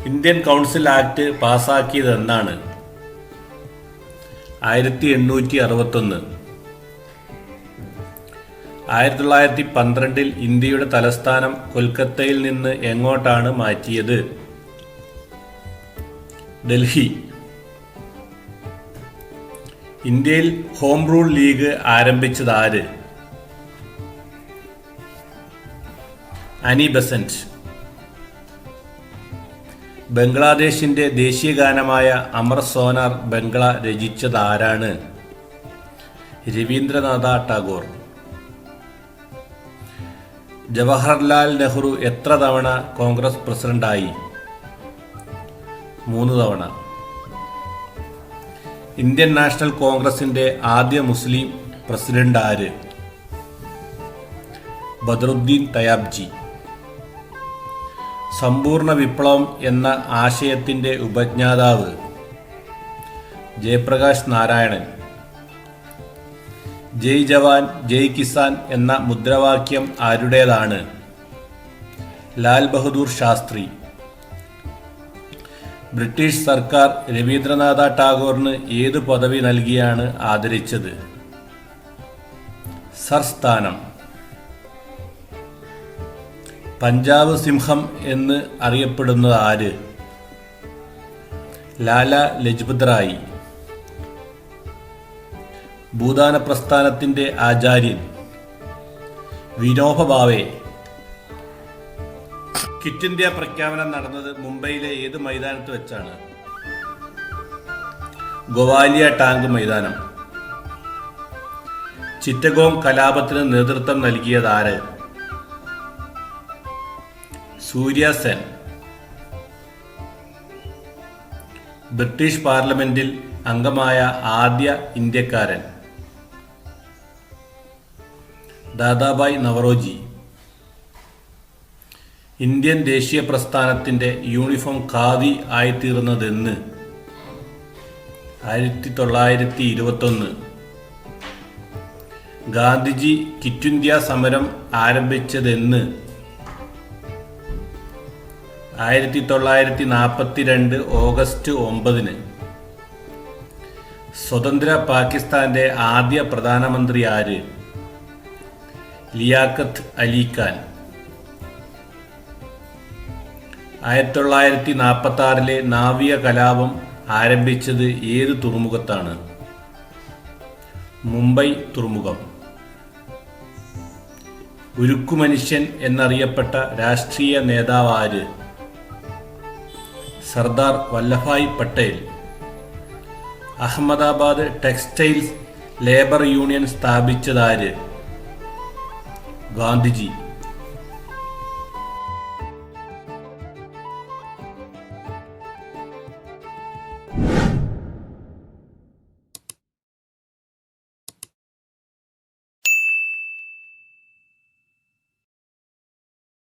Indian council act പാസാക്കിയത് എന്നാണ്? 1861. 1912 ഇന്ത്യയുടെ തലസ്ഥാനം കൊൽക്കത്തയിൽ നിന്ന് എങ്ങോട്ടാണ് മാറ്റിയത്? ഡൽഹി. ഇന്ത്യയിൽ ഹോം റൂൾ ലീഗ് ആരംഭിച്ചത് ആര്? Annie Besant. ബംഗ്ലാദേശിന്റെ ദേശീയ ഗാനമായ അമർ സോനാർ ബംഗ്ല രചിച്ചത് ആരാണ്? രവീന്ദ്രനാഥ ടാഗോർ. ജവഹർലാൽ നെഹ്റു എത്ര തവണ കോൺഗ്രസ് പ്രസിഡന്റായി? 3 തവണ. ഇന്ത്യൻ നാഷണൽ കോൺഗ്രസിന്റെ ആദ്യ മുസ്ലിം പ്രസിഡന്റ് ആര്? ബദറുദ്ദീൻ തയാബ്ജി. സമ്പൂർണ്ണ വിപ്ലവം എന്ന ആശയത്തിന്റെ ഉപജ്ഞാതാവ്? ജയപ്രകാശ് നാരായണൻ. ജയ് ജവാൻ ജയ് കിസാൻ എന്ന മുദ്രാവാക്യം ആരുടേതാണ്? ലാൽ ബഹദൂർ ശാസ്ത്രി. ബ്രിട്ടീഷ് സർക്കാർ രവീന്ദ്രനാഥ ടാഗോറിന് ഏത് പദവി നൽകിയാണ് ആദരിച്ചത്? സർ സ്ഥാനം. പഞ്ചാബ് സിംഹം എന്ന് അറിയപ്പെടുന്നത് ആര്? ലാല ലജ്പത് റായ്. ഭൂദാന പ്രസ്ഥാനത്തിന്റെ ആചാര്യൻ? വിനോബ ഭാവെ. ക്വിറ്റ് ഇന്ത്യ പ്രഖ്യാപനം നടന്നത് മുംബൈയിലെ ഏത് മൈതാനത്ത് വെച്ചാണ്? ഗോവാലിയ ടാങ്ക് മൈതാനം. ചിറ്റഗോങ് കലാപത്തിന് നേതൃത്വം നൽകിയത് ആര്? സൂര്യ സെൻ. ബ്രിട്ടീഷ് പാർലമെന്റിൽ അംഗമായ ആദ്യ ഇന്ത്യക്കാരൻ? ദാദാഭായ് നവറോജി. ഇന്ത്യൻ ദേശീയ പ്രസ്ഥാനത്തിന്റെ യൂണിഫോം ഖാദി ആയിത്തീർന്നതെന്ന്? 1921. ഗാന്ധിജി ക്വിറ്റ് ഇന്ത്യ സമരം ആരംഭിച്ചതെന്ന്? 1942 ഓഗസ്റ്റ് 9. സ്വതന്ത്ര പാകിസ്ഥാന്റെ ആദ്യ പ്രധാനമന്ത്രി ആര്? ലിയാഖത്ത് അലി ഖാൻ. 1946 നാവിക കലാപം ആരംഭിച്ചത് ഏത് തുറമുഖത്താണ്? മുംബൈ തുറമുഖം. ഉരുക്കുമനുഷ്യൻ എന്നറിയപ്പെട്ട രാഷ്ട്രീയ നേതാവ് ആര്? Sardar Vallabhbhai Patel. Ahmedabad textiles labour union സ്ഥാപിച്ചതാര്? ഗാന്ധിജി.